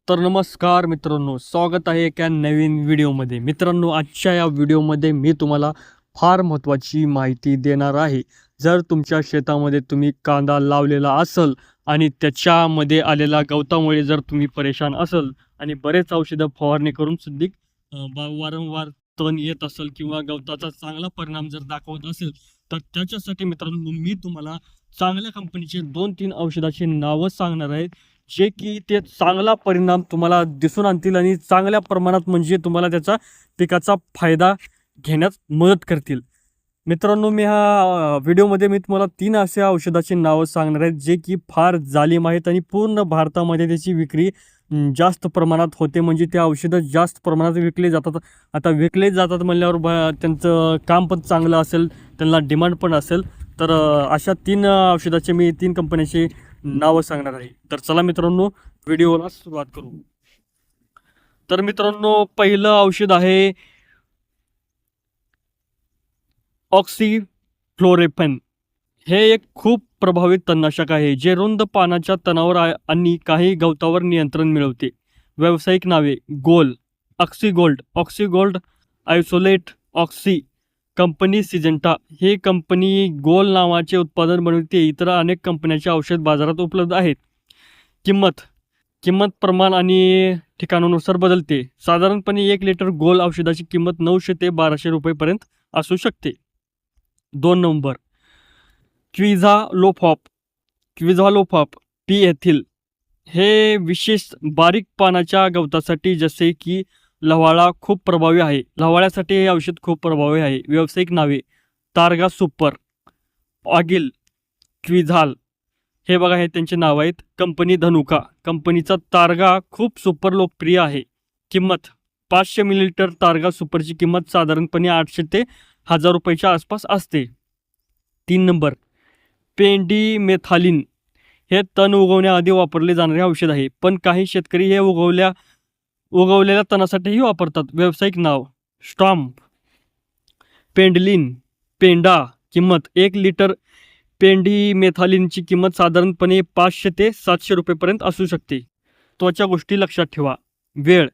तर नमस्कार मित्रांनो, स्वागत आहे एका नवीन व्हिडिओमध्ये. मित्रांनो, आजच्या या व्हिडिओमध्ये मी तुम्हाला फार महत्त्वाची माहिती देणार आहे. जर तुमच्या शेतामध्ये तुम्ही कांदा लावलेला असेल आणि त्याच्यामध्ये आलेल्या गवतामुळे जर तुम्ही परेशान असाल आणि बरेच औषधं फवारणी करून सुद्धा वारंवार तण येत असेल किंवा गवताचा चांगला परिणाम जर दाखवत असेल, तर त्याच्यासाठी मित्रांनो मी तुम्हाला चांगल्या कंपनीचे 2-3 औषधाची नावं सांगणार आहे, जे की ते चांगला परिणाम तुम्हाला दिसून आणतील आणि चांगल्या प्रमाणात म्हणजे तुम्हाला त्याचा पिकाचा फायदा घेण्यास मदत करतील. मित्रांनो, मी व्हिडिओमध्ये मी तुम्हाला 3 असे औषधाची नावं सांगणार आहेत, जे की फार जालीम आहेत आणि पूर्ण भारतामध्ये त्याची विक्री जास्त प्रमाणात होते. म्हणजे ते औषधं जास्त प्रमाणात विकले जातात. आता विकले जातात म्हणल्यावर त्यांचं काम पण चांगलं असेल, त्यांना डिमांड पण असेल. तर अशा 3 औषधाचे मी 3 कंपन्याची नावं सांगणार आहे. तर चला मित्रांनो, व्हिडिओला सुरुवात करू. तर मित्रांनो, पहिलं औषध आहे ऑक्सीफ्लोरोक्विन. हे एक खूप प्रभावी तणनाशक आहे, जे रुंद पानाच्या तणावर आणि काही गवतावर नियंत्रण मिळवते. व्यावसायिक नावे: Goal, Oxygold, Oxygold isolate, Oxy. Company Syngenta. ही कंपनी गोल नावाचे उत्पादन बनवते. इतर अनेक कंपन्यांचे औषध बाजारात उपलब्ध आहेत. किंमत किंमत प्रमाण आणि ठिकाणानुसार बदलते. साधारणपणे 1 लिटर गोल औषधाची किंमत 900 ते 1200 रुपयेपर्यंत असू शकते. 2 number, quizalofop. Quizalofop P ethyl. हे विशेष बारीक पानाच्या गवतासाठी, जसे की लव्हाळा, खूप प्रभावी आहे. लव्हाळ्यासाठी हे औषध खूप प्रभावी आहे. व्यावसायिक नावे: तारगा सुपर, ऑगिल, क्विझाल. हे बघा, हे त्यांचे नाव आहेत. कंपनी धनुका. कंपनीचा तारगा खूप सुपर लोकप्रिय आहे. किंमत: 500 मिलीलिटर तारगा सुपरची किंमत साधारणपणे 800 ते 1000 रुपयाच्या आसपास असते. 3 नंबर, पेंडिमेथालिन. हे तण उगवण्याआधी वापरले जाणारे औषध आहे, पण काही शेतकरी हे उगवलेल्या तणासाठीही वापरतात. व्यावसायिक नाव: स्टॉम्प, पेंडलिन, पेंडा. किंमत: 1 लिटर पेंडिमेथालिनची किंमत साधारणपणे 500 ते 700 रुपयेपर्यंत असू शकते. त्वचा गोष्टी लक्षात ठेवा. वेळ: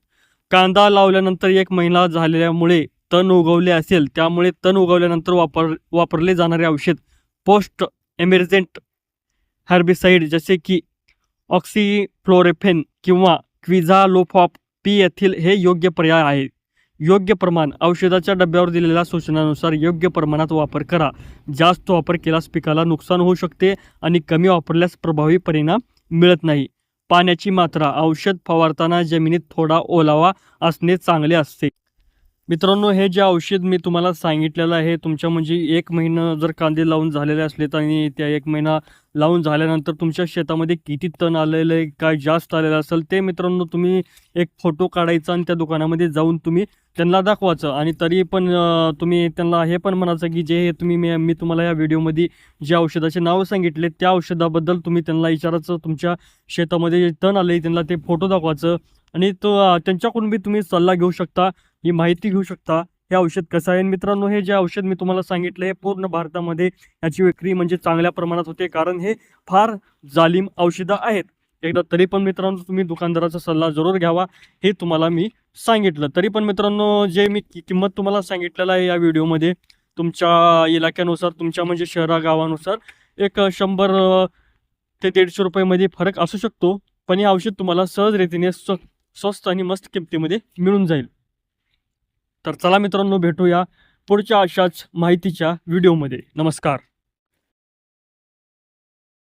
कांदा लावल्यानंतर 1 महिना झालेल्यामुळे तण उगवले असेल, त्यामुळे तण उगवल्यानंतर वापरले जाणारे औषध पोस्ट एमर्जंट हर्बिसाइड, जसे की ऑक्सीफ्लोरोक्विन किंवा क्विझालोफॉप पी एथिल हे योग्य पर्याय आहे. योग्य प्रमाण: औषधाच्या डब्यावर दिलेल्या सूचनांनुसार योग्य प्रमाणात वापर करा. जास्त वापर केल्यास पिकाला नुकसान होऊ शकते आणि कमी वापरल्यास प्रभावी परिणाम मिळत नाही. पाण्याची मात्रा: औषध फवारताना जमिनीत थोडा ओलावा असणे चांगले असते. मित्रांनो, हे जे औषध मी तुम्हाला सांगितलेलं आहे, तुमच्या म्हणजे 1 महिना जर कांदे लावून झालेले असलेत आणि त्या 1 महिना लावून झाल्यानंतर तुमच्या शेतामध्ये किती तण आलेलं आहे, काय जास्त आलेलं असेल, ते मित्रांनो तुम्ही एक फोटो काढायचा आणि त्या दुकानामध्ये जाऊन तुम्ही त्यांना दाखवायचं. आणि तरी पण तुम्ही त्यांना हे पण म्हणायचं की जे मी तुम्हाला या व्हिडिओमध्ये जे औषधाचे नावं सांगितले, त्या औषधाबद्दल तुम्ही त्यांना विचारायचं. तुमच्या शेतामध्ये जे तण आले त्यांना ते फोटो दाखवायचं आणि त्यांच्याकडून बी तुम्ही सल्ला घेऊ शकता, ही माहिती घेऊ शकता हे औषध कसं आहे. मित्रांनो, हे जे औषध मी तुम्हाला सांगितलं हे पूर्ण भारतामध्ये याची विक्री म्हणजे चांगल्या प्रमाणात होते, कारण हे फार जालीम औषधं आहेत. एकदा तरी पण मित्रांनो तुम्ही दुकानदाराचा सल्ला जरूर घ्यावा, हे तुम्हाला मी सांगितलं. तरी पण मित्रांनो, जे मी किंमत तुम्हाला सांगितलेलं आहे या व्हिडिओमध्ये, तुमच्या इलाक्यानुसार, तुमच्या म्हणजे शहरा-गावानुसार एक 100 ते 150 रुपयामध्ये फरक असू शकतो. पण हे औषध तुम्हाला सहजरीतीने स्वस्त आणि मस्त किमतीमध्ये मिळून जाईल. तर चला मित्रांनो, भेटूया पुढच्या अशाच माहितीच्या व्हिडिओमध्ये. नमस्कार.